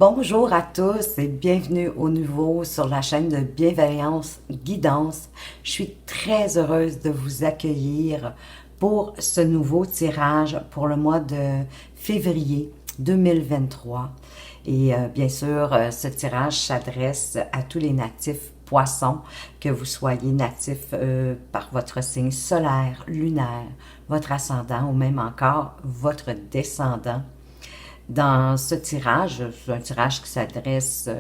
Bonjour à tous et bienvenue au nouveau sur la chaîne de Bienveillance Guidance. Je suis très heureuse de vous accueillir pour ce nouveau tirage pour le mois de février 2023. Et bien sûr, ce tirage s'adresse à tous les natifs poissons, que vous soyez natif par votre signe solaire, lunaire, votre ascendant ou même encore votre descendant. Dans ce tirage, c'est un tirage qui s'adresse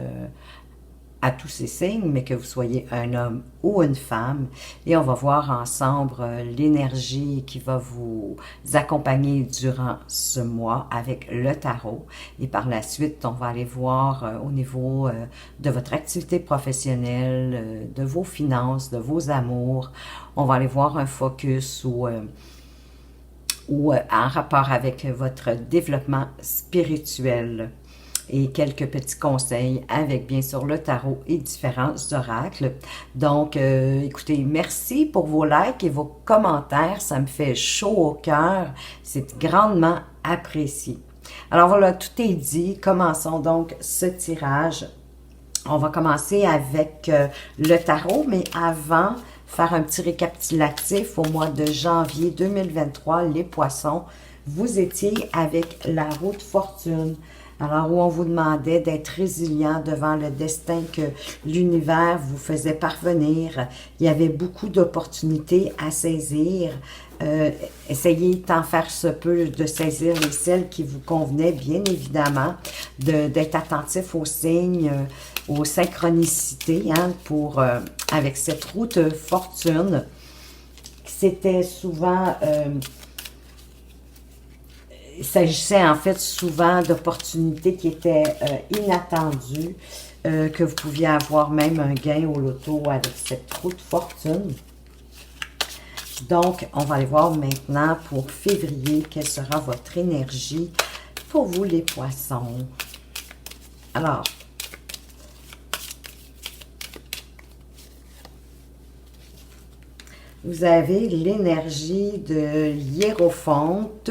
à tous ces signes, mais que vous soyez un homme ou une femme. Et on va voir ensemble l'énergie qui va vous accompagner durant ce mois avec le tarot. Et par la suite, on va aller voir au niveau de votre activité professionnelle, de vos finances, de vos amours. On va aller voir un focus ou en rapport avec votre développement spirituel et quelques petits conseils avec bien sûr le tarot et différents oracles. Donc, écoutez, merci pour vos likes et vos commentaires, ça me fait chaud au cœur, c'est grandement apprécié. Alors voilà, tout est dit, commençons donc ce tirage. On va commencer avec le tarot, mais avant, faire un petit récapitulatif au mois de janvier 2023, les poissons, vous étiez avec la roue de fortune. Alors, où on vous demandait d'être résilient devant le destin que l'univers vous faisait parvenir. Il y avait beaucoup d'opportunités à saisir. Essayez tant faire se peut de saisir les celles qui vous convenaient, bien évidemment, d'être attentif aux signes, aux synchronicités, hein, avec cette roue de fortune. C'était souvent... il s'agissait en fait souvent d'opportunités qui étaient inattendues, que vous pouviez avoir même un gain au loto avec cette roue de fortune. Donc, on va aller voir maintenant pour février, quelle sera votre énergie pour vous les poissons. Alors, vous avez l'énergie de hiérophante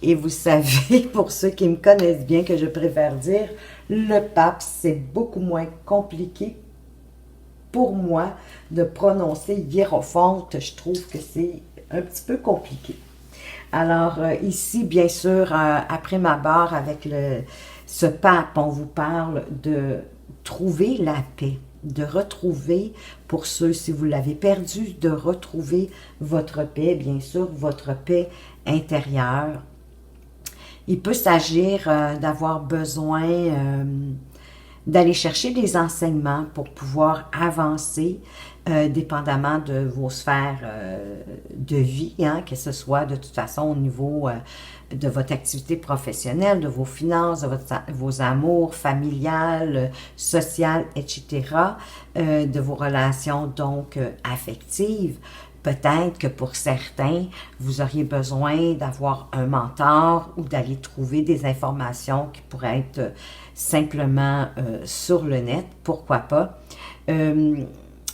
et vous savez, pour ceux qui me connaissent bien, que je préfère dire le pape, c'est beaucoup moins compliqué pour moi de prononcer hiérophante. Je trouve que c'est un petit peu compliqué. Alors ici, bien sûr, après ma barre avec ce pape, on vous parle de trouver la paix, de retrouver, pour ceux, si vous l'avez perdu, de retrouver votre paix, bien sûr, votre paix intérieure. Il peut s'agir d'avoir besoin d'aller chercher des enseignements pour pouvoir avancer, dépendamment de vos sphères de vie, hein, que ce soit de toute façon au niveau de votre activité professionnelle, de vos finances, de vos amours familiales, sociales, etc., de vos relations donc affectives. Peut-être que pour certains, vous auriez besoin d'avoir un mentor ou d'aller trouver des informations qui pourraient être simplement sur le net, pourquoi pas.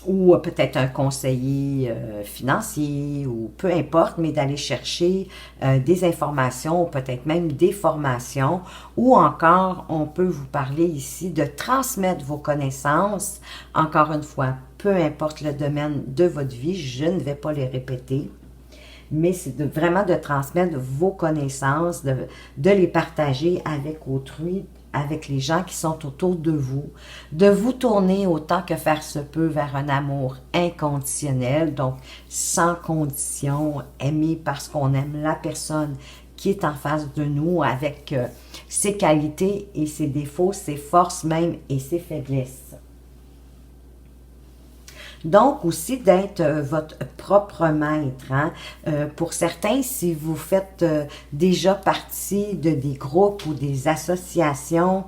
Ou peut-être un conseiller financier, ou peu importe, mais d'aller chercher des informations, ou peut-être même des formations, ou encore, on peut vous parler ici de transmettre vos connaissances, encore une fois, peu importe le domaine de votre vie, je ne vais pas les répéter, mais c'est vraiment de transmettre vos connaissances, de les partager avec autrui, avec les gens qui sont autour de vous tourner autant que faire se peut vers un amour inconditionnel, donc sans condition, aimer parce qu'on aime la personne qui est en face de nous avec ses qualités et ses défauts, ses forces même et ses faiblesses. Donc, aussi d'être votre propre maître. Hein? Pour certains, si vous faites déjà partie de des groupes ou des associations,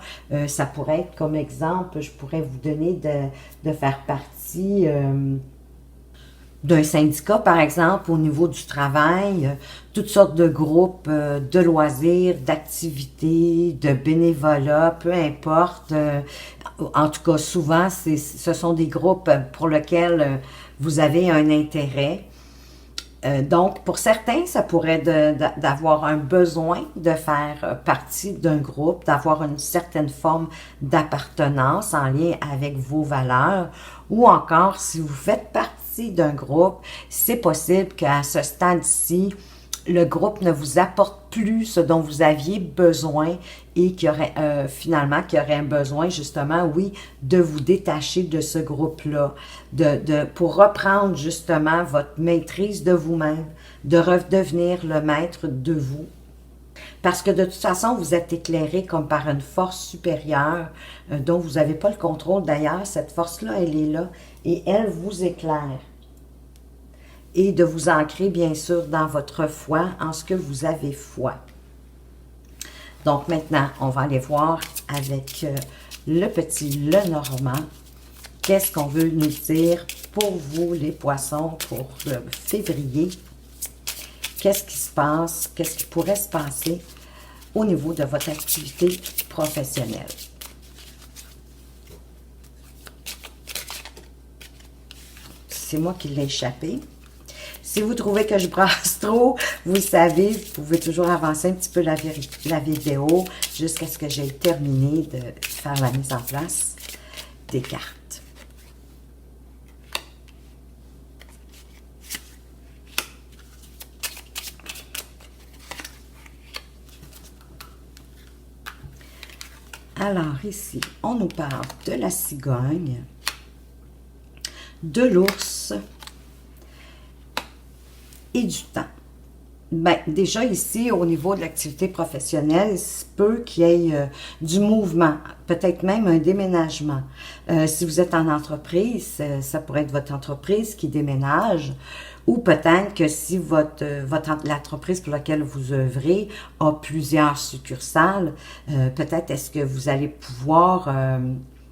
ça pourrait être comme exemple, je pourrais vous donner de faire partie d'un syndicat, par exemple, au niveau du travail, toutes sortes de groupes de loisirs, d'activités, de bénévolat, peu importe. En tout cas, souvent, ce sont des groupes pour lesquels vous avez un intérêt. Donc, pour certains, ça pourrait d'avoir un besoin de faire partie d'un groupe, d'avoir une certaine forme d'appartenance en lien avec vos valeurs, ou encore, si vous faites partie d'un groupe, c'est possible qu'à ce stade-ci, le groupe ne vous apporte plus ce dont vous aviez besoin et qu'il y aurait finalement qu'il y aurait un besoin justement, oui, de vous détacher de ce groupe-là, pour reprendre justement votre maîtrise de vous-même, de redevenir le maître de vous. Parce que de toute façon, vous êtes éclairé comme par une force supérieure dont vous n'avez pas le contrôle. D'ailleurs, cette force-là, elle est là et elle vous éclaire. Et de vous ancrer, bien sûr, dans votre foi, en ce que vous avez foi. Donc, maintenant, on va aller voir avec le petit Lenormand, qu'est-ce qu'on veut nous dire pour vous, les poissons, pour février. Qu'est-ce qui se passe, qu'est-ce qui pourrait se passer au niveau de votre activité professionnelle. C'est moi qui l'ai échappé. Si vous trouvez que je brasse trop, vous savez, vous pouvez toujours avancer un petit peu la vidéo jusqu'à ce que j'aie terminé de faire la mise en place des cartes. Alors ici, on nous parle de la cigogne, de l'ours et du temps. Bien, déjà ici, au niveau de l'activité professionnelle, il se peut qu'il y ait du mouvement, peut-être même un déménagement. Si vous êtes en entreprise, ça pourrait être votre entreprise qui déménage, ou peut-être que si l'entreprise pour laquelle vous œuvrez a plusieurs succursales, peut-être est-ce que vous allez pouvoir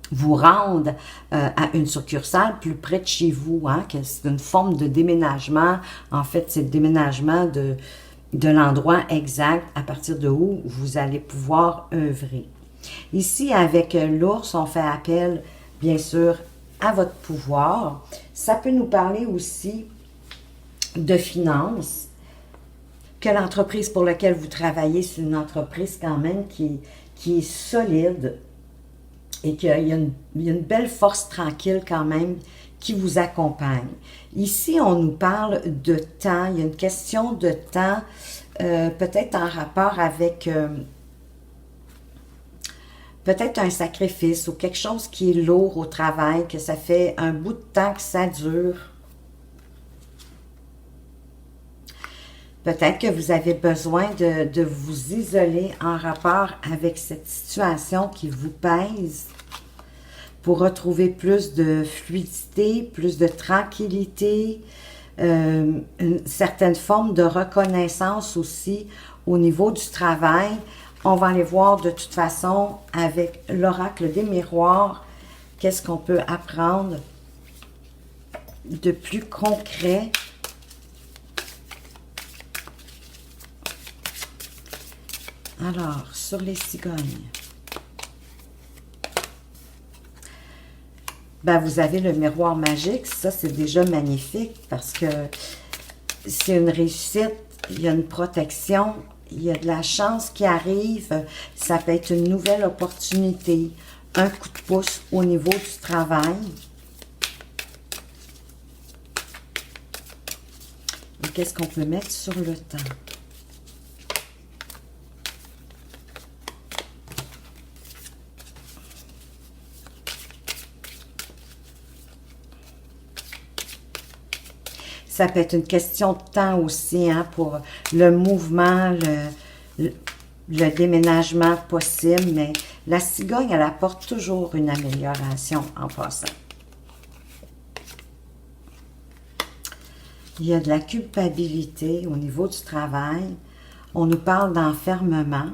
vous rendre à une succursale plus près de chez vous, hein, que c'est une forme de déménagement. En fait, c'est le déménagement de l'endroit exact à partir de où vous allez pouvoir œuvrer. Ici, avec l'ours, on fait appel, bien sûr, à votre pouvoir. Ça peut nous parler aussi de finances, que l'entreprise pour laquelle vous travaillez, c'est une entreprise quand même qui est solide, et qu'il y a une belle force tranquille quand même qui vous accompagne. Ici, on nous parle de temps. Il y a une question de temps, peut-être en rapport avec peut-être un sacrifice ou quelque chose qui est lourd au travail, que ça fait un bout de temps que ça dure. Peut-être que vous avez besoin de vous isoler en rapport avec cette situation qui vous pèse pour retrouver plus de fluidité, plus de tranquillité, une certaine forme de reconnaissance aussi au niveau du travail. On va aller voir de toute façon avec l'oracle des miroirs, qu'est-ce qu'on peut apprendre de plus concret. Alors, sur les cigognes, ben, vous avez le miroir magique. Ça, c'est déjà magnifique parce que c'est une réussite, il y a une protection, il y a de la chance qui arrive. Ça peut être une nouvelle opportunité, un coup de pouce au niveau du travail. Et qu'est-ce qu'on peut mettre sur le temps? Ça peut être une question de temps aussi, hein, pour le mouvement, le déménagement possible, mais la cigogne, elle apporte toujours une amélioration en passant. Il y a de la culpabilité au niveau du travail. On nous parle d'enfermement.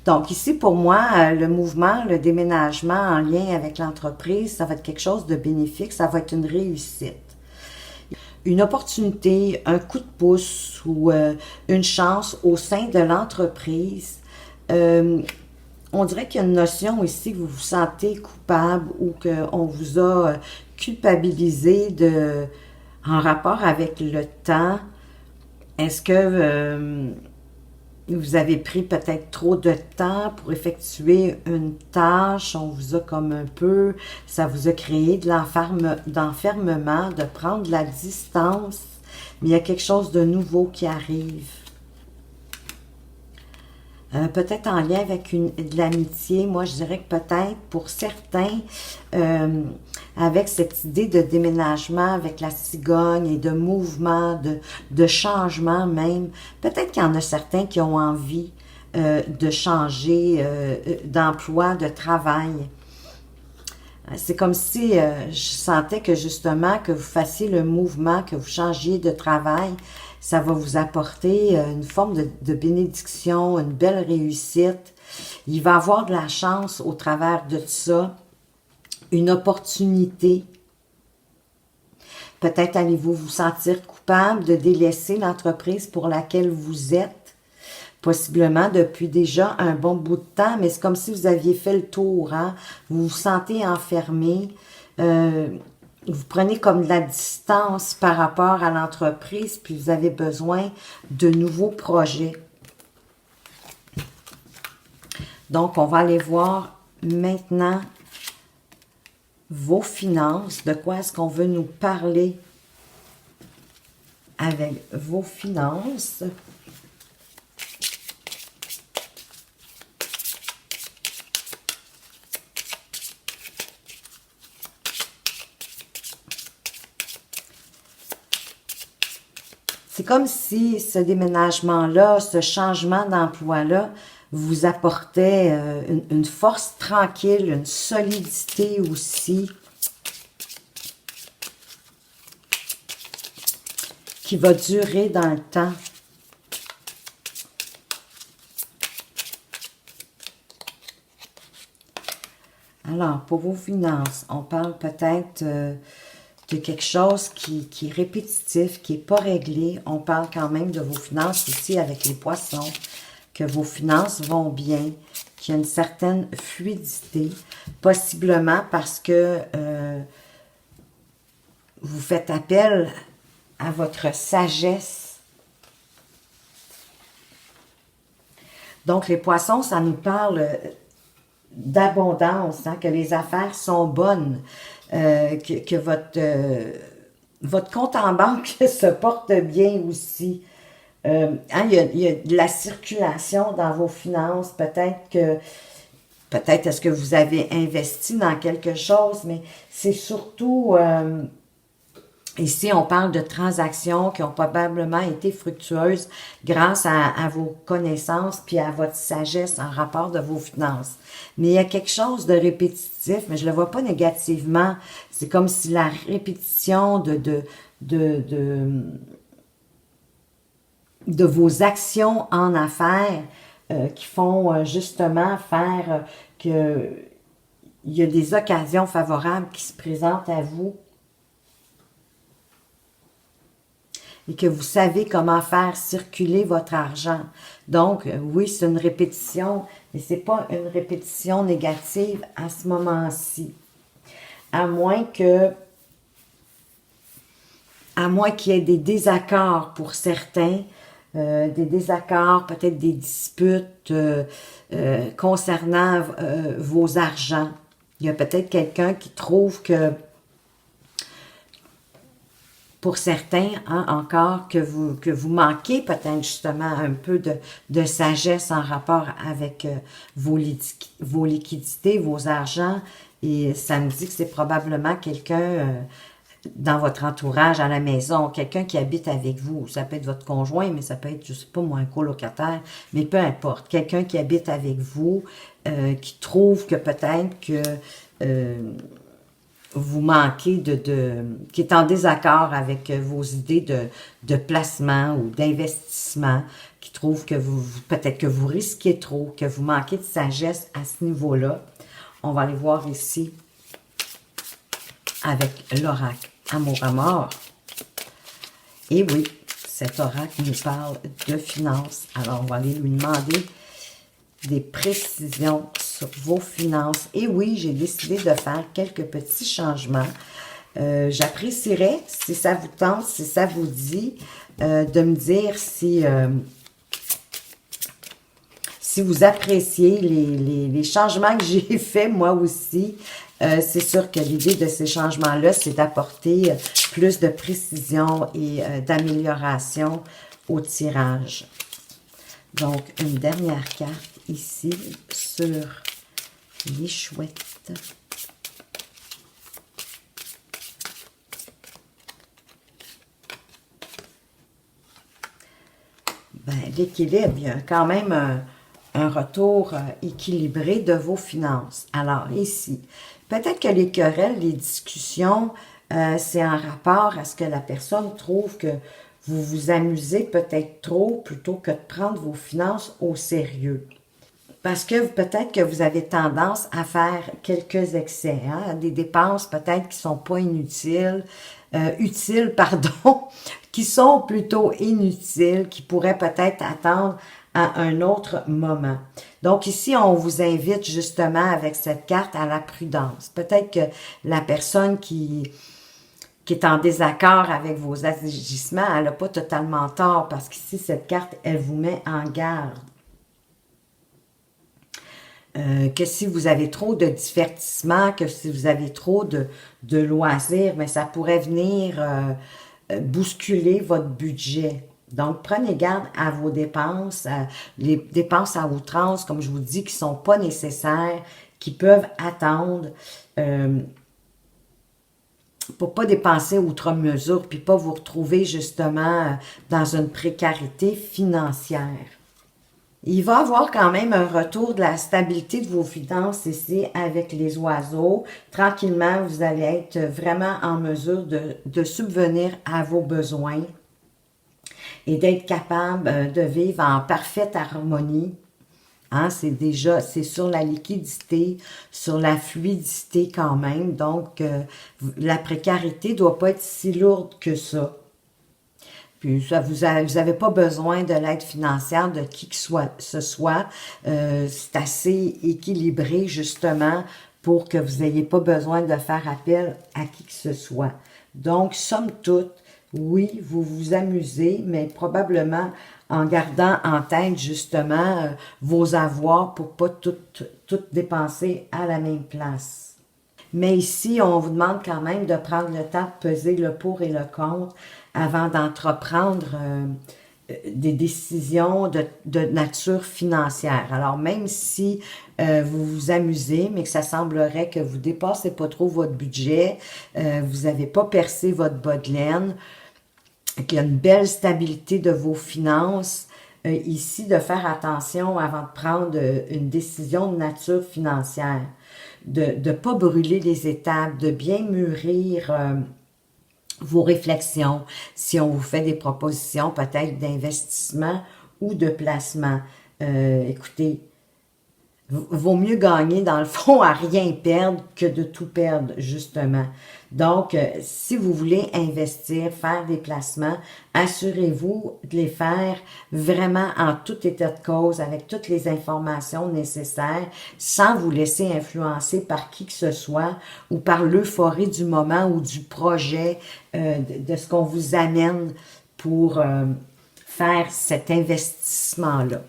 Donc ici, pour moi, le mouvement, le déménagement en lien avec l'entreprise, ça va être quelque chose de bénéfique, ça va être une réussite. Une opportunité, un coup de pouce ou une chance au sein de l'entreprise. On dirait qu'il y a une notion ici que vous vous sentez coupable ou qu'on vous a culpabiliser en rapport avec le temps. Est-ce que vous avez pris peut-être trop de temps pour effectuer une tâche? On vous a comme un peu, ça vous a créé de d'enfermement, de prendre de la distance, mais il y a quelque chose de nouveau qui arrive. Peut-être en lien avec de l'amitié. Moi, je dirais que peut-être pour certains, avec cette idée de déménagement, avec la cigogne et de mouvement, de changement même, peut-être qu'il y en a certains qui ont envie de changer d'emploi, de travail. C'est comme si je sentais que justement que vous fassiez le mouvement, que vous changiez de travail, ça va vous apporter une forme de bénédiction, une belle réussite. Il va y avoir de la chance au travers de ça, une opportunité. Peut-être allez-vous vous sentir coupable de délaisser l'entreprise pour laquelle vous êtes, possiblement depuis déjà un bon bout de temps, mais c'est comme si vous aviez fait le tour, hein? Vous vous sentez enfermé, vous prenez comme de la distance par rapport à l'entreprise, puis vous avez besoin de nouveaux projets. Donc, on va aller voir maintenant vos finances. De quoi est-ce qu'on veut nous parler avec vos finances? C'est comme si ce déménagement-là, ce changement d'emploi-là, vous apportait une force tranquille, une solidité aussi, qui va durer dans le temps. Alors, pour vos finances, on parle peut-être de quelque chose qui est répétitif, qui n'est pas réglé. On parle quand même de vos finances ici avec les poissons, que vos finances vont bien, qu'il y a une certaine fluidité, possiblement parce que vous faites appel à votre sagesse. Donc, les poissons, ça nous parle d'abondance, hein, que les affaires sont bonnes, que votre compte en banque se porte bien aussi. Hein, il y a de la circulation dans vos finances. Peut-être est-ce que vous avez investi dans quelque chose, mais c'est surtout... ici, on parle de transactions qui ont probablement été fructueuses grâce à vos connaissances puis à votre sagesse en rapport de vos finances. Mais il y a quelque chose de répétitif, mais je ne le vois pas négativement. C'est comme si la répétition de vos actions en affaires qui font justement faire que il y a des occasions favorables qui se présentent à vous et que vous savez comment faire circuler votre argent. Donc, oui, c'est une répétition, mais ce n'est pas une répétition négative à ce moment-ci. À moins qu'il y ait des désaccords pour certains, des désaccords, peut-être des disputes concernant vos argents. Il y a peut-être quelqu'un qui trouve que pour certains, hein, encore, que vous manquez peut-être justement un peu de sagesse en rapport avec vos liquidités, vos argents. Et ça me dit que c'est probablement quelqu'un dans votre entourage, à la maison, quelqu'un qui habite avec vous. Ça peut être votre conjoint, mais ça peut être, je sais pas moi, un colocataire, mais peu importe. Quelqu'un qui habite avec vous, qui trouve que peut-être que... vous manquez qui est en désaccord avec vos idées de placement ou d'investissement, qui trouve que peut-être que vous risquez trop, que vous manquez de sagesse à ce niveau-là. On va aller voir ici avec l'oracle Amour à mort. Et oui, cet oracle nous parle de finances. Alors, on va aller lui demander des précisions sur vos finances. Et oui, j'ai décidé de faire quelques petits changements J'apprécierais, si ça vous tente, si ça vous dit, de me dire si vous appréciez les changements que j'ai faits, moi aussi. C'est sûr que l'idée de ces changements-là, c'est d'apporter plus de précision et d'amélioration au tirage. Donc, une dernière carte ici sur les chouettes. Ben, l'équilibre, il y a quand même un retour équilibré de vos finances. Alors, ici, peut-être que les querelles, les discussions, c'est en rapport à ce que la personne trouve que vous vous amusez peut-être trop plutôt que de prendre vos finances au sérieux. Parce que peut-être que vous avez tendance à faire quelques excès, hein, des dépenses peut-être qui sont pas inutiles, utiles, pardon, qui sont plutôt inutiles, qui pourraient peut-être attendre à un autre moment. Donc ici, on vous invite justement avec cette carte à la prudence. Peut-être que la personne qui est en désaccord avec vos agissements, elle n'a pas totalement tort parce qu'ici, cette carte, elle vous met en garde. Que si vous avez trop de divertissement, que si vous avez trop de loisirs, mais ça pourrait venir bousculer votre budget. Donc, prenez garde à vos dépenses, les dépenses à outrance, comme je vous dis, qui ne sont pas nécessaires, qui peuvent attendre pour pas dépenser outre mesure, puis pas vous retrouver justement dans une précarité financière. Il va y avoir quand même un retour de la stabilité de vos finances ici avec les oiseaux. Tranquillement, vous allez être vraiment en mesure de subvenir à vos besoins et d'être capable de vivre en parfaite harmonie. Hein, c'est sur la liquidité, sur la fluidité quand même. Donc, la précarité ne doit pas être si lourde que ça. Puis vous n'avez pas besoin de l'aide financière de qui que ce soit. C'est assez équilibré justement pour que vous n'ayez pas besoin de faire appel à qui que ce soit. Donc, somme toute, oui, vous vous amusez, mais probablement en gardant en tête justement vos avoirs pour pas tout dépenser à la même place. Mais ici, on vous demande quand même de prendre le temps de peser le pour et le contre avant d'entreprendre des décisions de nature financière. Alors, même si vous vous amusez, mais que ça semblerait que vous ne dépassez pas trop votre budget, vous n'avez pas percé votre bas de laine, qu'il y a une belle stabilité de vos finances, ici, de faire attention avant de prendre une décision de nature financière. De ne pas brûler les étapes, de bien mûrir vos réflexions, si on vous fait des propositions peut-être d'investissement ou de placement. Écoutez, vaut mieux gagner dans le fond à rien perdre que de tout perdre, justement. Donc, si vous voulez investir, faire des placements, assurez-vous de les faire vraiment en tout état de cause, avec toutes les informations nécessaires, sans vous laisser influencer par qui que ce soit ou par l'euphorie du moment ou du projet, de ce qu'on vous amène pour faire cet investissement-là.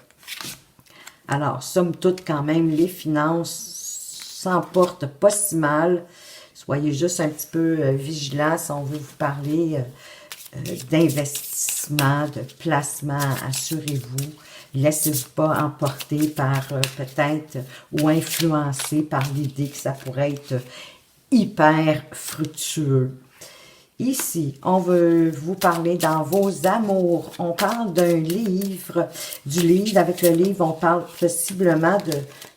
Alors, somme toute, quand même, les finances s'en portent pas si mal. Soyez juste un petit peu vigilants si on veut vous parler d'investissement, de placement. Assurez-vous. Laissez-vous pas emporter par peut-être ou influencer par l'idée que ça pourrait être hyper fructueux. Ici, on veut vous parler dans vos amours. On parle d'un livre, du livre. Avec le livre, on parle possiblement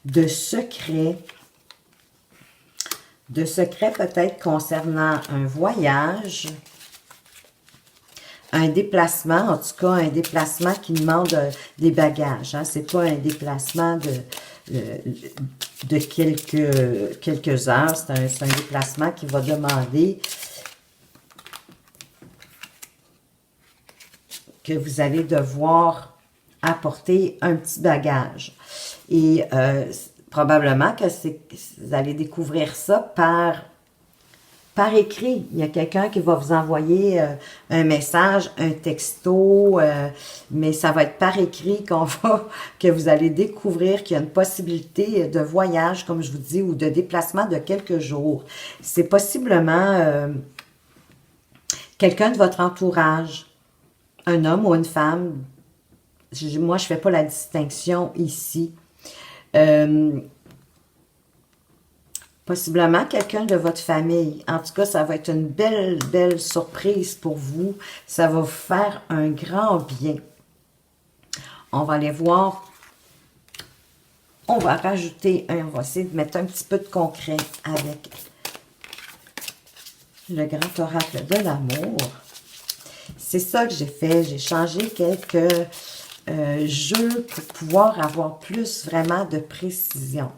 de secrets. De secrets peut-être concernant un voyage, un déplacement, en tout cas un déplacement qui demande des bagages. Hein. Ce n'est pas un déplacement de quelques heures. C'est un déplacement qui va demander que vous allez devoir apporter un petit bagage. Et probablement que vous allez découvrir ça par par écrit. Il y a quelqu'un qui va vous envoyer un message, un texto, mais ça va être par écrit que vous allez découvrir qu'il y a une possibilité de voyage, comme je vous dis, ou de déplacement de quelques jours. C'est possiblement quelqu'un de votre entourage, un homme ou une femme. Moi, je ne fais pas la distinction ici. Possiblement quelqu'un de votre famille. En tout cas, ça va être une belle, belle surprise pour vous. Ça va vous faire un grand bien. On va aller voir. On va rajouter, on va essayer de mettre un petit peu de concret avec le grand oracle de l'amour. C'est ça que j'ai fait. J'ai changé quelques jeux pour pouvoir avoir plus vraiment de précision.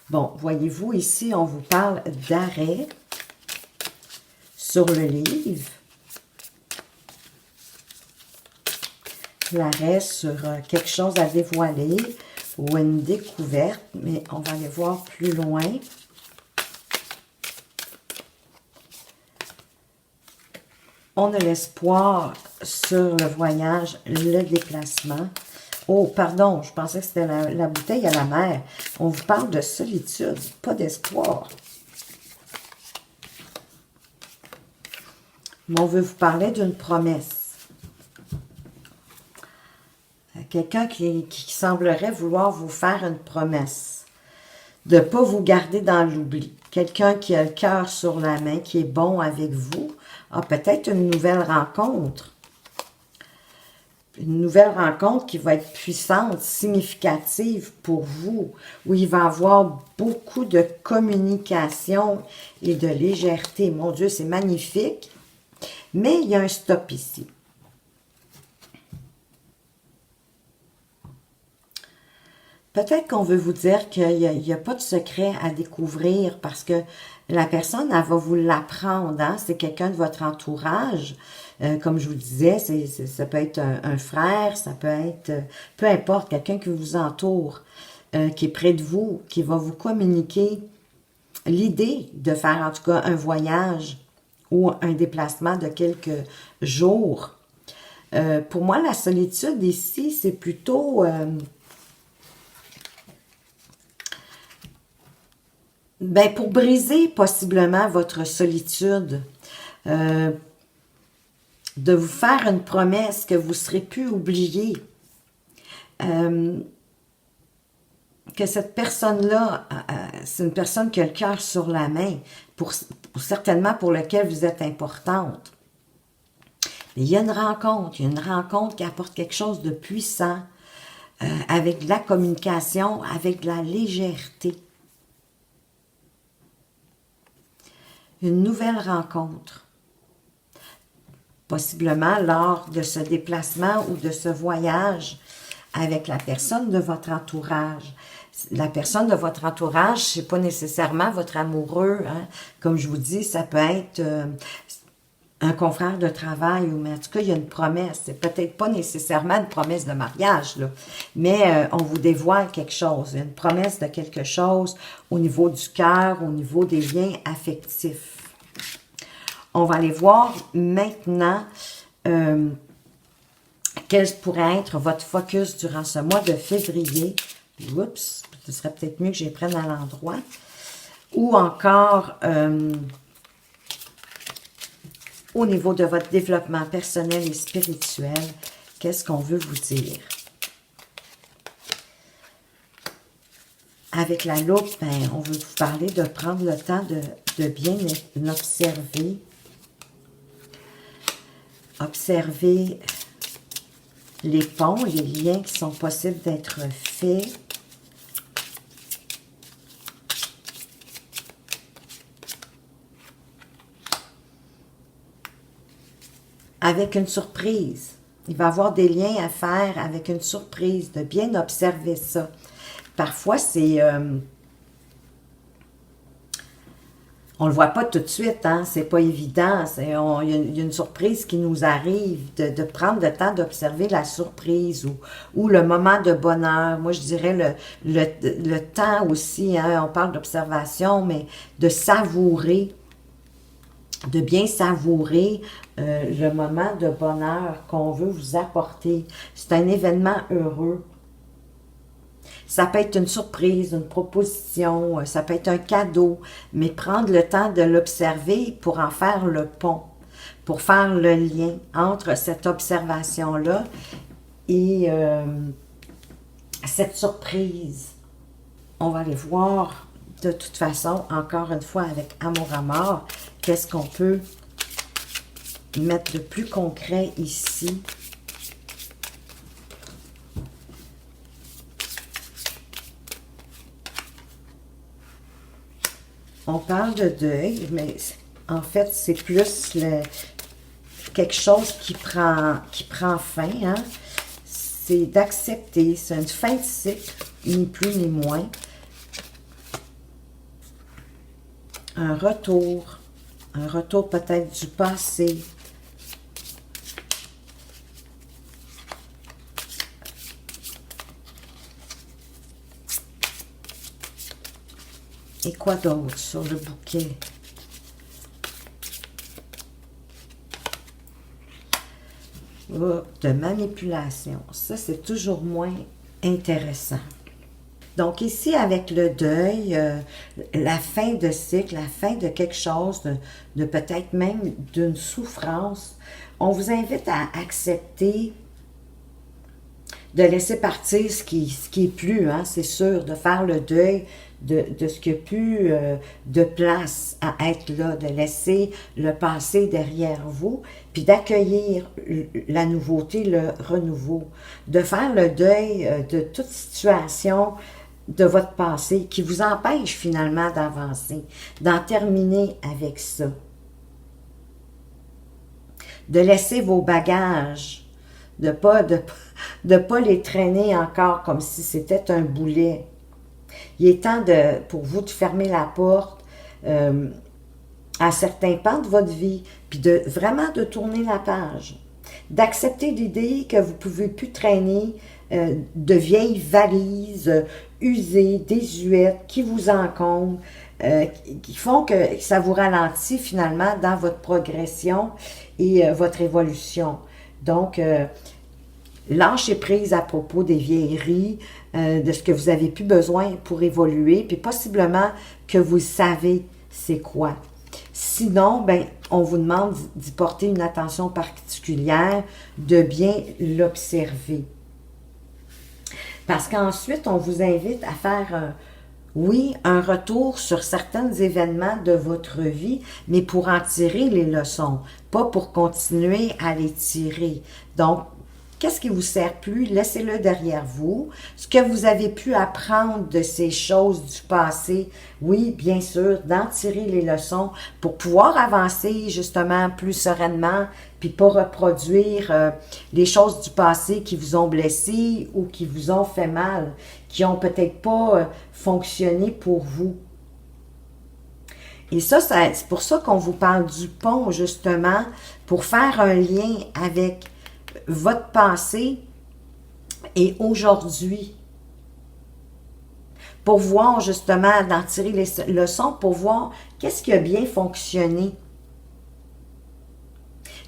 Bon, voyez-vous, ici, on vous parle d'arrêt sur le livre. L'arrêt sur quelque chose à dévoiler ou une découverte, mais on va aller voir plus loin. On a l'espoir sur le voyage, le déplacement. Oh, pardon, je pensais que c'était la bouteille à la mer. On vous parle de solitude, pas d'espoir. Mais on veut vous parler d'une promesse. Quelqu'un qui semblerait vouloir vous faire une promesse. De ne pas vous garder dans l'oubli. Quelqu'un qui a le cœur sur la main, qui est bon avec vous. A peut-être une nouvelle rencontre. Une nouvelle rencontre qui va être puissante, significative pour vous, où il va y avoir beaucoup de communication et de légèreté. Mon Dieu, c'est magnifique, mais il y a un stop ici. Peut-être qu'on veut vous dire qu'il n'y a pas de secret à découvrir parce que la personne, elle va vous l'apprendre. Hein? C'est quelqu'un de votre entourage. Comme je vous disais, ça peut être un frère, ça peut être, peu importe, quelqu'un qui vous entoure, qui est près de vous, qui va vous communiquer l'idée de faire en tout cas un voyage ou un déplacement de quelques jours. Pour moi, la solitude ici, c'est plutôt... pour briser possiblement votre solitude, de vous faire une promesse que vous ne serez plus oublié, que cette personne-là, c'est une personne qui a le cœur sur la main, certainement pour laquelle vous êtes importante. Mais il y a une rencontre qui apporte quelque chose de puissant, avec de la communication, avec de la légèreté. Une nouvelle rencontre. Possiblement lors de ce déplacement ou de ce voyage avec la personne de votre entourage. La personne de votre entourage, ce n'est pas nécessairement votre amoureux. Hein? Comme je vous dis, ça peut être un confrère de travail, mais en tout cas, il y a une promesse. C'est peut-être pas nécessairement une promesse de mariage, là, mais on vous dévoile quelque chose. Il y a une promesse de quelque chose au niveau du cœur, au niveau des liens affectifs. On va aller voir maintenant quel pourrait être votre focus durant ce mois de février. Oups, ce serait peut-être mieux que je les prenne à l'endroit. Ou encore au niveau de votre développement personnel et spirituel. Qu'est-ce qu'on veut vous dire? Avec la loupe, on veut vous parler de prendre le temps de bien l'observer. Observer les ponts, les liens qui sont possibles d'être faits. Avec une surprise. Il va y avoir des liens à faire avec une surprise, de bien observer ça. Parfois, c'est... on ne le voit pas tout de suite, hein? C'est pas évident. Il y a une surprise qui nous arrive, de prendre le temps d'observer la surprise ou le moment de bonheur. Moi, je dirais le temps aussi, hein? On parle d'observation, mais de savourer de bien savourer le moment de bonheur qu'on veut vous apporter. C'est un événement heureux. Ça peut être une surprise, une proposition, ça peut être un cadeau, mais prendre le temps de l'observer pour en faire le pont, pour faire le lien entre cette observation-là et cette surprise. On va aller voir de toute façon, encore une fois, avec Amour à mort, qu'est-ce qu'on peut mettre de plus concret ici. On parle de deuil, mais en fait, c'est plus quelque chose qui prend fin. Hein? C'est d'accepter. C'est une fin de cycle, ni plus ni moins. Un retour peut-être du passé. Et quoi d'autre sur le bouquet? Oh, de manipulation. Ça, c'est toujours moins intéressant. Donc ici, avec le deuil, la fin de cycle, la fin de quelque chose, de peut-être même d'une souffrance, on vous invite à accepter de laisser partir ce qui est plus, hein, c'est sûr, de faire le deuil de ce qui n'a plus de place à être là, de laisser le passé derrière vous, puis d'accueillir la nouveauté, le renouveau, de faire le deuil de toute situation de votre passé qui vous empêche finalement d'avancer, d'en terminer avec ça. De laisser vos bagages, de pas les traîner encore comme si c'était un boulet. Il est temps pour vous de fermer la porte à certains pans de votre vie, puis vraiment de tourner la page. D'accepter l'idée que vous ne pouvez plus traîner de vieilles valises usées, désuètes, qui vous encombrent, qui font que ça vous ralentit finalement dans votre progression et votre évolution. Donc, lâchez prise à propos des vieilleries, de ce que vous n'avez plus besoin pour évoluer, puis possiblement que vous savez c'est quoi. Sinon, ben, on vous demande d'y porter une attention particulière, de bien l'observer. Parce qu'ensuite, on vous invite à faire, oui, un retour sur certains événements de votre vie, mais pour en tirer les leçons, pas pour continuer à les tirer. Donc, qu'est-ce qui vous sert plus? Laissez-le derrière vous. Ce que vous avez pu apprendre de ces choses du passé, oui, bien sûr, d'en tirer les leçons pour pouvoir avancer justement plus sereinement, puis pas reproduire les choses du passé qui vous ont blessé ou qui vous ont fait mal, qui ont peut-être pas fonctionné pour vous. Et ça, c'est pour ça qu'on vous parle du pont, justement, pour faire un lien avec votre passé et aujourd'hui. Pour voir justement, d'en tirer les leçons, pour voir qu'est-ce qui a bien fonctionné.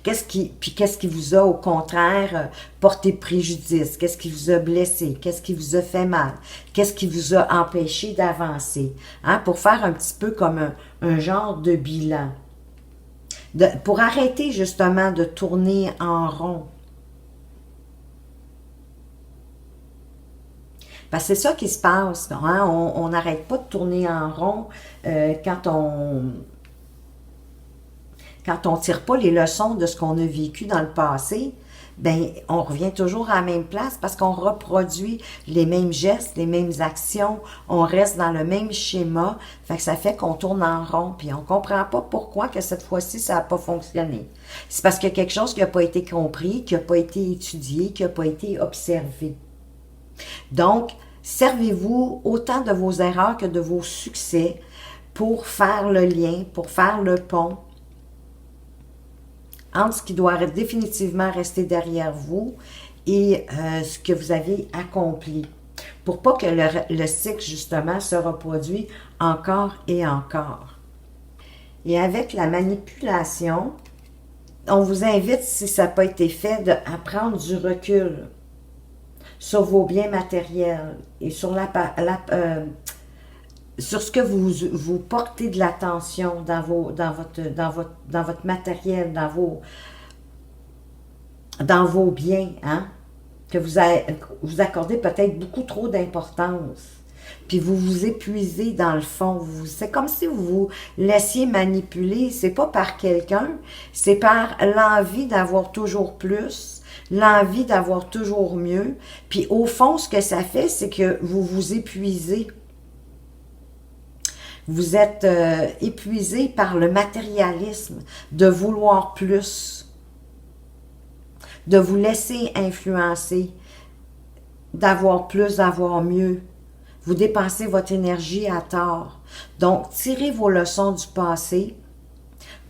Qu'est-ce qui vous a au contraire porté préjudice? Qu'est-ce qui vous a blessé? Qu'est-ce qui vous a fait mal? Qu'est-ce qui vous a empêché d'avancer? Hein, pour faire un petit peu comme un genre de bilan. Pour arrêter justement de tourner en rond. Parce que c'est ça qui se passe. Hein? On n'arrête pas de tourner en rond quand on tire pas les leçons de ce qu'on a vécu dans le passé. Ben, on revient toujours à la même place parce qu'on reproduit les mêmes gestes, les mêmes actions. On reste dans le même schéma. Fait que ça fait qu'on tourne en rond. Puis on comprend pas pourquoi que cette fois-ci, ça n'a pas fonctionné. C'est parce qu'il y a quelque chose qui n'a pas été compris, qui n'a pas été étudié, qui n'a pas été observé. Donc, servez-vous autant de vos erreurs que de vos succès pour faire le lien, pour faire le pont entre ce qui doit définitivement rester derrière vous et ce que vous avez accompli. Pour pas que le cycle, justement, se reproduise encore et encore. Et avec la manipulation, on vous invite, si ça n'a pas été fait, à prendre du recul sur vos biens matériels et sur, sur ce que vous portez de l'attention dans votre matériel, dans vos biens, hein, que vous accordez peut-être beaucoup trop d'importance. Puis vous vous épuisez dans le fond. C'est comme si vous vous laissiez manipuler. C'est pas par quelqu'un, c'est par l'envie d'avoir toujours plus, l'envie d'avoir toujours mieux. Puis au fond, ce que ça fait, c'est que vous vous épuisez. Vous êtes épuisé par le matérialisme, de vouloir plus, de vous laisser influencer, d'avoir plus, d'avoir mieux. Vous dépensez votre énergie à tort. Donc, tirez vos leçons du passé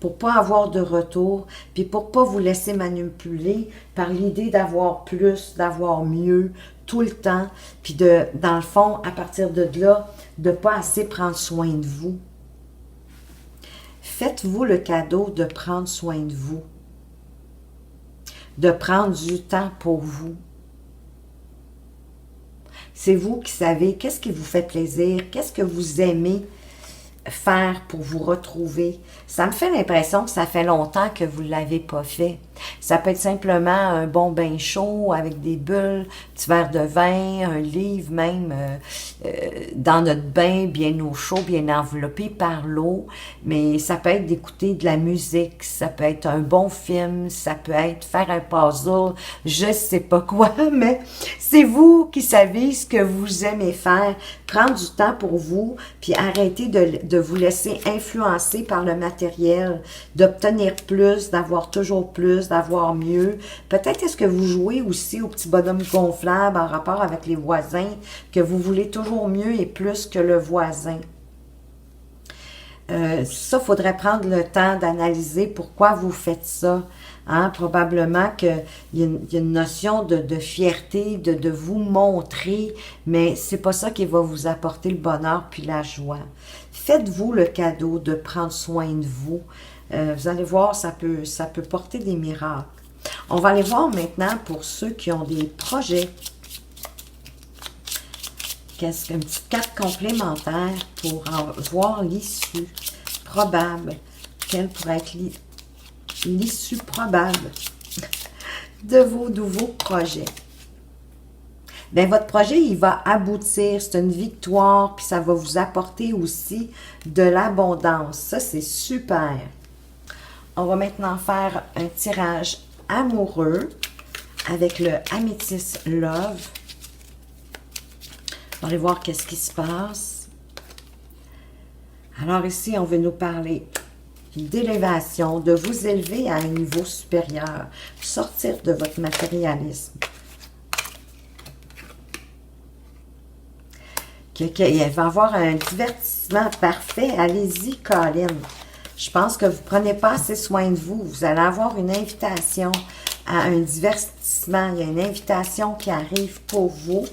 pour ne pas avoir de retour, puis pour ne pas vous laisser manipuler par l'idée d'avoir plus, d'avoir mieux, tout le temps, puis dans le fond, à partir de là, de ne pas assez prendre soin de vous. Faites-vous le cadeau de prendre soin de vous, de prendre du temps pour vous. C'est vous qui savez qu'est-ce qui vous fait plaisir, qu'est-ce que vous aimez faire pour vous retrouver. Ça me fait l'impression que ça fait longtemps que vous ne l'avez pas fait. Ça peut être simplement un bon bain chaud avec des bulles, un petit verre de vin, un livre même dans notre bain, bien au chaud, bien enveloppé par l'eau. Mais ça peut être d'écouter de la musique, ça peut être un bon film, ça peut être faire un puzzle, je sais pas quoi, mais c'est vous qui savez ce que vous aimez faire. Prendre du temps pour vous, puis arrêter de vous laisser influencer par le matériel, d'obtenir plus, d'avoir toujours plus, d'avoir mieux. Peut-être est-ce que vous jouez aussi au petit bonhomme gonflable en rapport avec les voisins, que vous voulez toujours mieux et plus que le voisin. Ça, il faudrait prendre le temps d'analyser pourquoi vous faites ça. Hein? Probablement qu'il y a une notion de fierté, de vous montrer, mais c'est pas ça qui va vous apporter le bonheur puis la joie. Faites-vous le cadeau de prendre soin de vous. Vous allez voir, ça peut porter des miracles. On va aller voir maintenant pour ceux qui ont des projets. Qu'est-ce qu'une petite carte complémentaire pour voir l'issue probable? Quelle pourrait être l'issue probable de vos nouveaux projets? Bien, votre projet, il va aboutir. C'est une victoire, puis ça va vous apporter aussi de l'abondance. Ça, c'est super. On va maintenant faire un tirage amoureux avec le Amethyst Love. On va aller voir qu'est-ce qui se passe. Alors ici, on veut nous parler d'élévation, de vous élever à un niveau supérieur, sortir de votre matérialisme. Elle va avoir un divertissement parfait. Allez-y, Colin. Je pense que vous ne prenez pas assez soin de vous. Vous allez avoir une invitation à un divertissement. Il y a une invitation qui arrive pour vous.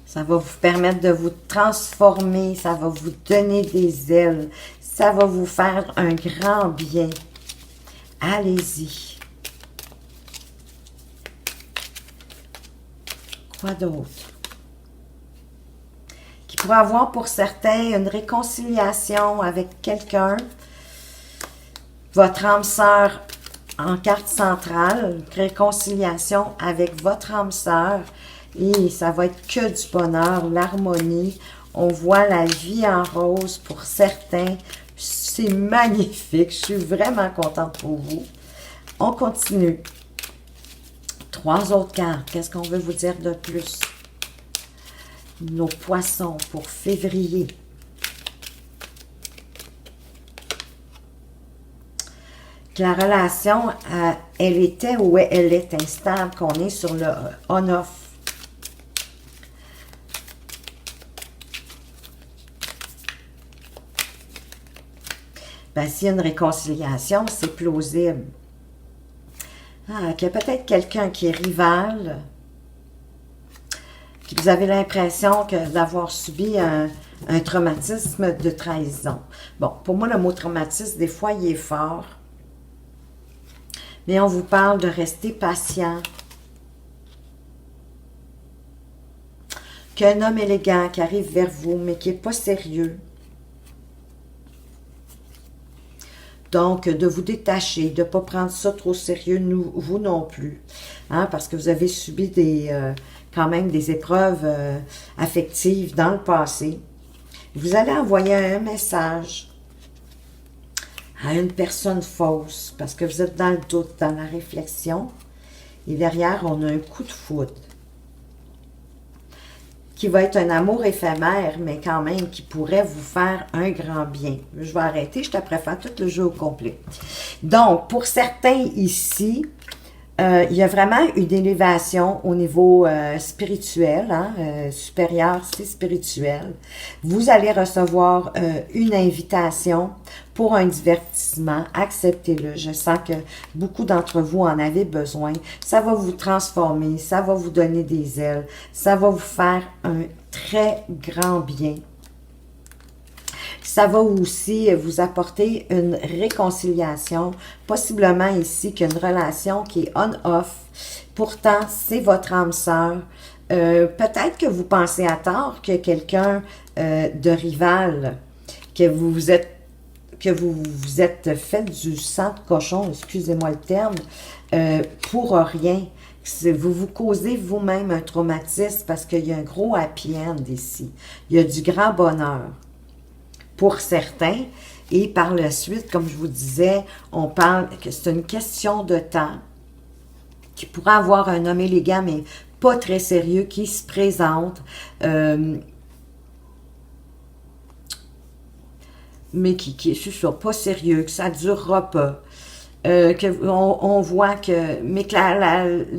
Ça va vous permettre de vous transformer. Ça va vous donner des ailes. Ça va vous faire un grand bien. Allez-y. Quoi d'autre? Qui pourrait avoir pour certains une réconciliation avec quelqu'un. Votre âme sœur en carte centrale. Réconciliation avec votre âme sœur. Et ça va être que du bonheur, l'harmonie. On voit la vie en rose pour certains. C'est magnifique. Je suis vraiment contente pour vous. On continue. 3 autres cartes. Qu'est-ce qu'on veut vous dire de plus? Nos poissons pour février. Que la relation, elle était ou elle est instable, qu'on est sur le on-off. Ben, s'il y a une réconciliation, c'est plausible. Qu'il y a peut-être quelqu'un qui est rival, Vous avez l'impression d'avoir subi un traumatisme de trahison. Bon, pour moi, le mot traumatisme, des fois, il est fort. Mais on vous parle de rester patient. Qu'un homme élégant qui arrive vers vous, mais qui n'est pas sérieux. Donc, de vous détacher, de ne pas prendre ça trop au sérieux, vous non plus. Hein, parce que vous avez subi quand même des épreuves affectives dans le passé. Vous allez envoyer un message à une personne fausse, parce que vous êtes dans le doute, dans la réflexion. Et derrière, on a un coup de foudre, qui va être un amour éphémère, mais quand même qui pourrait vous faire un grand bien. Je vais arrêter, je te préfère tout le jeu au complet. Donc, pour certains ici, il y a vraiment une élévation au niveau spirituel, hein, supérieur, c'est spirituel. Vous allez recevoir une invitation pour un divertissement. Acceptez-le. Je sens que beaucoup d'entre vous en avez besoin. Ça va vous transformer, ça va vous donner des ailes, ça va vous faire un très grand bien. Ça va aussi vous apporter une réconciliation, possiblement ici qu'une relation qui est on-off. Pourtant, c'est votre âme sœur. Peut-être que vous pensez à tort que quelqu'un de rival, que vous vous êtes fait du sang de cochon, excusez-moi le terme, pour rien. Vous vous causez vous-même un traumatisme parce qu'il y a un gros happy end ici. Il y a du grand bonheur pour certains. Et par la suite, comme je vous disais, on parle que c'est une question de temps qui pourrait avoir un homme élégant, mais pas très sérieux, qui se présente, mais qui est pas sérieux, que ça ne durera pas. On voit que, mais que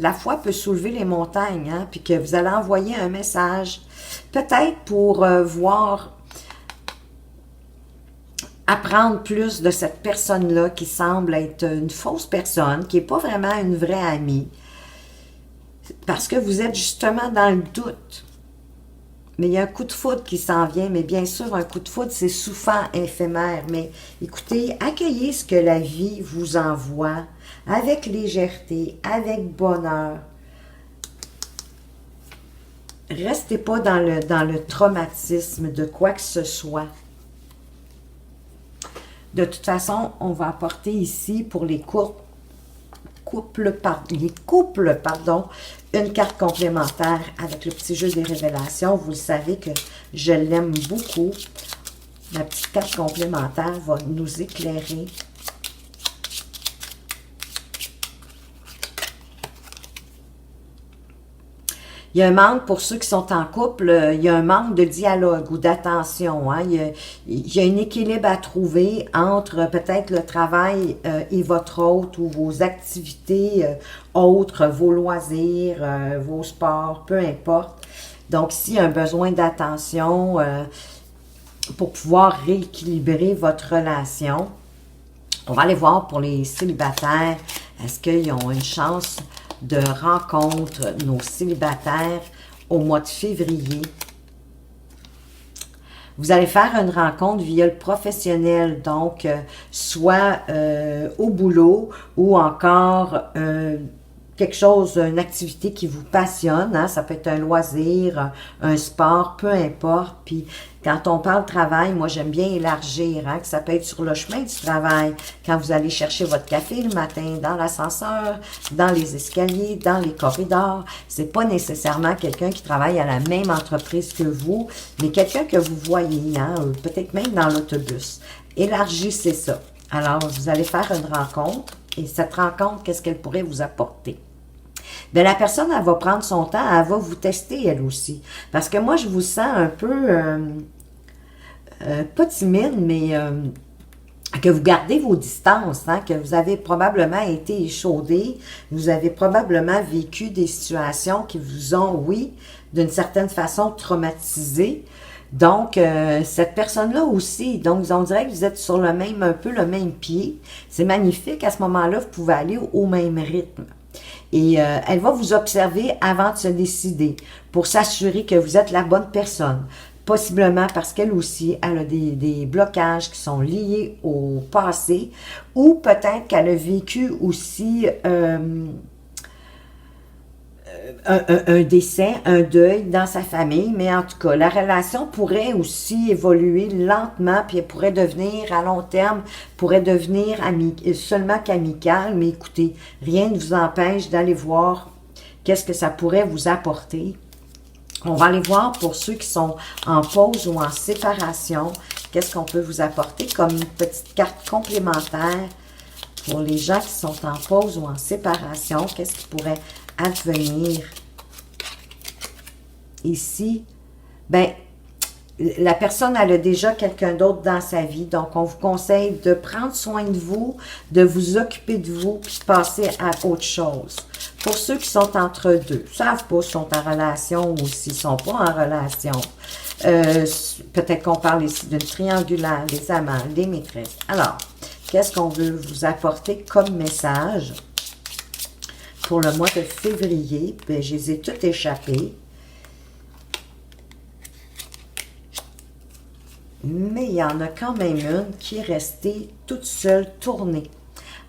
la foi peut soulever les montagnes, hein, puis que vous allez envoyer un message, peut-être pour voir, apprendre plus de cette personne-là qui semble être une fausse personne, qui n'est pas vraiment une vraie amie, parce que vous êtes justement dans le doute. Mais il y a un coup de foudre qui s'en vient, mais bien sûr, un coup de foudre, c'est souvent éphémère. Mais écoutez, accueillez ce que la vie vous envoie avec légèreté, avec bonheur. Restez pas dans le traumatisme de quoi que ce soit. De toute façon, on va apporter ici pour les couples, une carte complémentaire avec le petit jeu des révélations. Vous le savez que je l'aime beaucoup. La petite carte complémentaire va nous éclairer. Il y a un manque, pour ceux qui sont en couple, il y a un manque de dialogue ou d'attention. Hein? Il y a un équilibre à trouver entre peut-être le travail et votre autre ou vos activités autres, vos loisirs, vos sports, peu importe. Donc, s'il y a un besoin d'attention pour pouvoir rééquilibrer votre relation, on va aller voir pour les célibataires, est-ce qu'ils ont une chance de rencontre, nos célibataires, au mois de février. Vous allez faire une rencontre via le professionnel, donc soit au boulot ou encore quelque chose, une activité qui vous passionne, hein? Ça peut être un loisir, un sport, peu importe. Puis quand on parle travail, moi j'aime bien élargir, hein? Que ça peut être sur le chemin du travail, quand vous allez chercher votre café le matin, dans l'ascenseur, dans les escaliers, dans les corridors. C'est pas nécessairement quelqu'un qui travaille à la même entreprise que vous, mais quelqu'un que vous voyez, hein? Peut-être même dans l'autobus. Élargissez ça. Alors, vous allez faire une rencontre. Et cette rencontre, qu'est-ce qu'elle pourrait vous apporter? Bien, la personne, elle va prendre son temps, elle va vous tester, elle aussi. Parce que moi, je vous sens un peu, pas timide, mais que vous gardez vos distances, hein, que vous avez probablement été échaudé, vous avez probablement vécu des situations qui vous ont, oui, d'une certaine façon, traumatisé. Donc, cette personne-là aussi, donc on dirait que vous êtes sur un peu le même pied. C'est magnifique, à ce moment-là, vous pouvez aller au même rythme. Et elle va vous observer avant de se décider pour s'assurer que vous êtes la bonne personne. Possiblement parce qu'elle aussi, elle a des blocages qui sont liés au passé ou peut-être qu'elle a vécu aussi un décès, un deuil dans sa famille, mais en tout cas, la relation pourrait aussi évoluer lentement, puis elle pourrait devenir à long terme, pourrait devenir seulement qu'amicale, mais écoutez, rien ne vous empêche d'aller voir qu'est-ce que ça pourrait vous apporter. On va aller voir pour ceux qui sont en pause ou en séparation, qu'est-ce qu'on peut vous apporter comme une petite carte complémentaire pour les gens qui sont en pause ou en séparation, qu'est-ce qui pourrait advenir ici. Ben, la personne, elle a déjà quelqu'un d'autre dans sa vie, donc on vous conseille de prendre soin de vous occuper de vous, puis de passer à autre chose. Pour ceux qui sont entre deux, ne savent pas s'ils sont en relation ou s'ils ne sont pas en relation, peut-être qu'on parle ici d'une triangulaire, des amants, des maîtresses. Alors, qu'est-ce qu'on veut vous apporter comme message pour le mois de février? Bien, je les ai toutes échappées. Mais il y en a quand même une qui est restée toute seule tournée.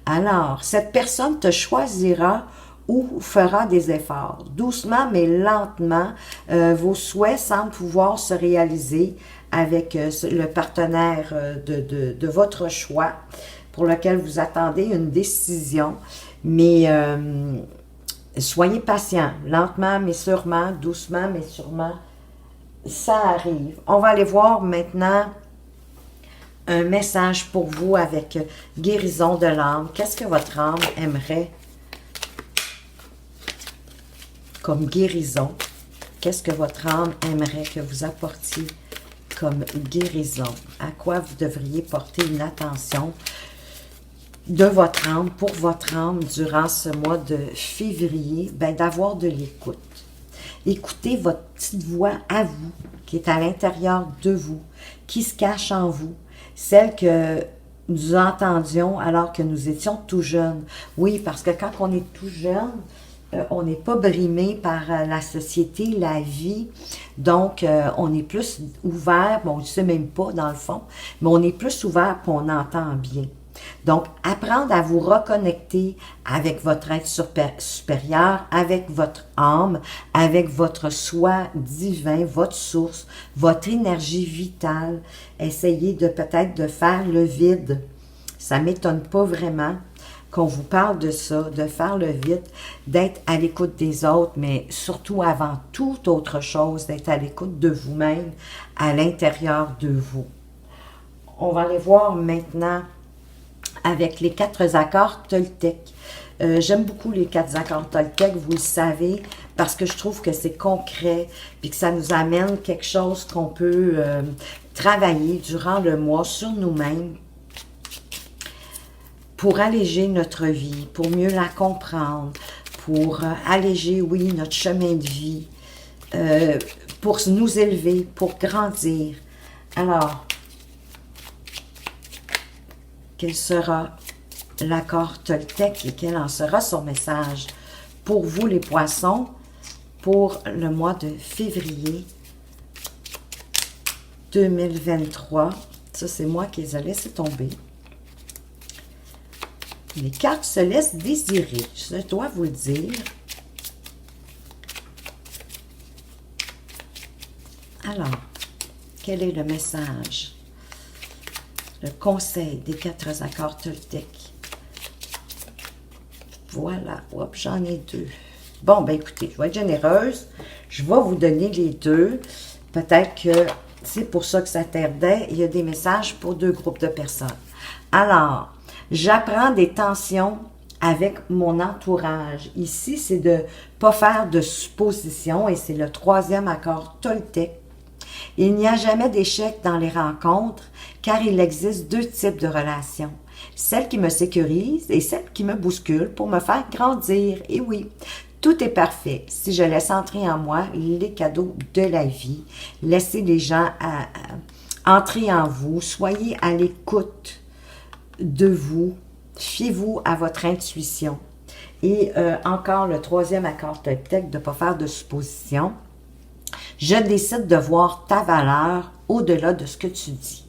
Alors, cette personne te choisira ou fera des efforts. Doucement mais lentement, vos souhaits semblent pouvoir se réaliser avec le partenaire de votre choix pour lequel vous attendez une décision. Mais soyez patient, lentement mais sûrement, doucement mais sûrement, ça arrive. On va aller voir maintenant un message pour vous avec guérison de l'âme. Qu'est-ce que votre âme aimerait comme guérison? Qu'est-ce que votre âme aimerait que vous apportiez comme guérison? À quoi vous devriez porter une attention de votre âme, pour votre âme, durant ce mois de février? Ben, d'avoir de l'écoute. Écoutez votre petite voix à vous, qui est à l'intérieur de vous, qui se cache en vous, celle que nous entendions alors que nous étions tout jeunes. Oui, parce que quand on est tout jeune, on n'est pas brimé par la société, la vie, donc on est plus ouvert, bon, on ne sait même pas dans le fond, mais on est plus ouvert et on entend bien. Donc, apprendre à vous reconnecter avec votre être supérieur, avec votre âme, avec votre soi divin, votre source, votre énergie vitale. Essayez de peut-être de faire le vide. Ça ne m'étonne pas vraiment qu'on vous parle de ça, de faire le vide, d'être à l'écoute des autres, mais surtout avant toute autre chose, d'être à l'écoute de vous-même, à l'intérieur de vous. On va aller voir maintenant avec les 4 accords Toltec. J'aime beaucoup les 4 accords Toltec, vous le savez, parce que je trouve que c'est concret, puis que ça nous amène quelque chose qu'on peut travailler durant le mois sur nous-mêmes pour alléger notre vie, pour mieux la comprendre, pour alléger, oui, notre chemin de vie, pour nous élever, pour grandir. Alors, quel sera l'accord Toltec et quel en sera son message pour vous les poissons pour le mois de février 2023. Ça, c'est moi qui les ai laissés tomber. Les cartes se laissent désirer, je dois vous le dire. Alors, quel est le message? Le conseil des 4 accords Toltec. Voilà. Hop, j'en ai 2. Bon, ben écoutez, je vais être généreuse. Je vais vous donner les 2. Peut-être que c'est pour ça que ça tardait. Il y a des messages pour 2 groupes de personnes. Alors, j'apprends des tensions avec mon entourage. Ici, c'est de ne pas faire de suppositions et c'est le 3e accord Toltec. Il n'y a jamais d'échec dans les rencontres, car il existe 2 types de relations. Celle qui me sécurise et celle qui me bouscule pour me faire grandir. Et oui, tout est parfait si je laisse entrer en moi les cadeaux de la vie. Laissez les gens entrer en vous. Soyez à l'écoute de vous. Fiez-vous à votre intuition. Et encore le troisième accord Toltec, de ne pas faire de suppositions. Je décide de voir ta valeur au-delà de ce que tu dis.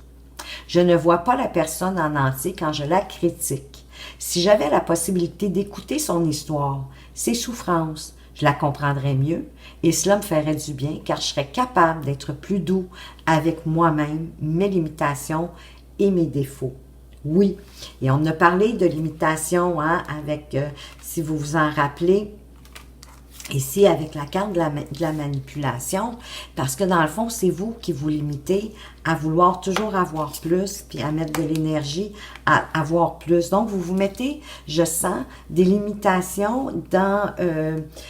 Je ne vois pas la personne en entier quand je la critique. Si j'avais la possibilité d'écouter son histoire, ses souffrances, je la comprendrais mieux et cela me ferait du bien car je serais capable d'être plus doux avec moi-même, mes limitations et mes défauts. Oui, et on a parlé de limitation avec, si vous vous en rappelez, ici avec la carte de la manipulation, parce que dans le fond, c'est vous qui vous limitez à vouloir toujours avoir plus, puis à mettre de l'énergie à avoir plus. Donc, vous vous mettez, je sens, des limitations dans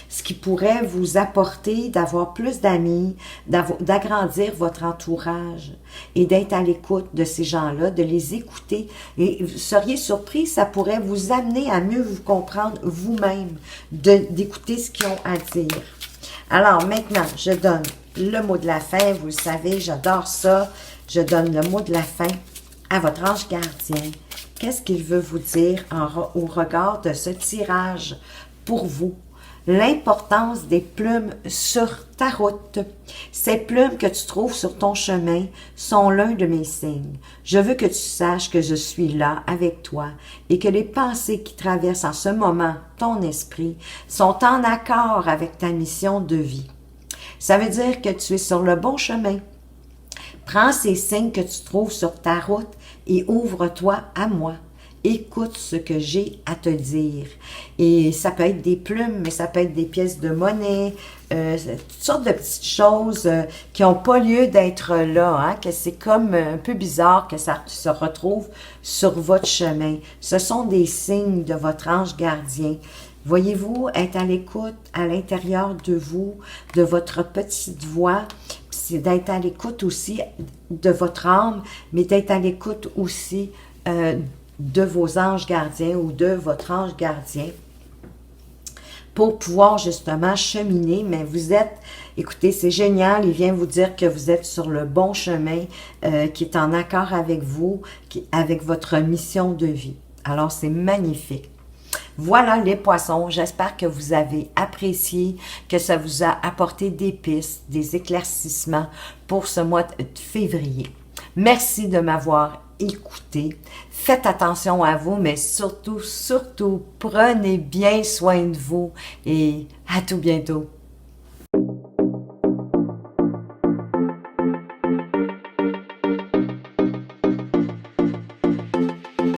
ce qui pourrait vous apporter d'avoir plus d'amis, d'agrandir votre entourage et d'être à l'écoute de ces gens-là, de les écouter. Et vous seriez surpris, ça pourrait vous amener à mieux vous comprendre vous-même, d'écouter ce qu'ils ont à dire. Alors, maintenant, je donne le mot de la fin. Vous le savez, j'adore ça. Je donne le mot de la fin à votre ange gardien. Qu'est-ce qu'il veut vous dire au regard de ce tirage pour vous? L'importance des plumes sur ta route. Ces plumes que tu trouves sur ton chemin sont l'un de mes signes. Je veux que tu saches que je suis là avec toi et que les pensées qui traversent en ce moment ton esprit sont en accord avec ta mission de vie. Ça veut dire que tu es sur le bon chemin. Prends ces signes que tu trouves sur ta route et ouvre-toi à moi. Écoute ce que j'ai à te dire. Et ça peut être des plumes, mais ça peut être des pièces de monnaie, toutes sortes de petites choses qui n'ont pas lieu d'être là, que c'est comme un peu bizarre que ça se retrouve sur votre chemin. Ce sont des signes de votre ange gardien. Voyez-vous, être à l'écoute à l'intérieur de vous, de votre petite voix, c'est d'être à l'écoute aussi de votre âme, mais d'être à l'écoute aussi de vos anges gardiens ou de votre ange gardien pour pouvoir justement cheminer. Mais vous êtes, écoutez, c'est génial, il vient vous dire que vous êtes sur le bon chemin qui est en accord avec vous, avec votre mission de vie. Alors, c'est magnifique. Voilà les poissons, j'espère que vous avez apprécié, que ça vous a apporté des pistes, des éclaircissements pour ce mois de février. Merci de m'avoir écouté. Faites attention à vous, mais surtout, prenez bien soin de vous et à tout bientôt.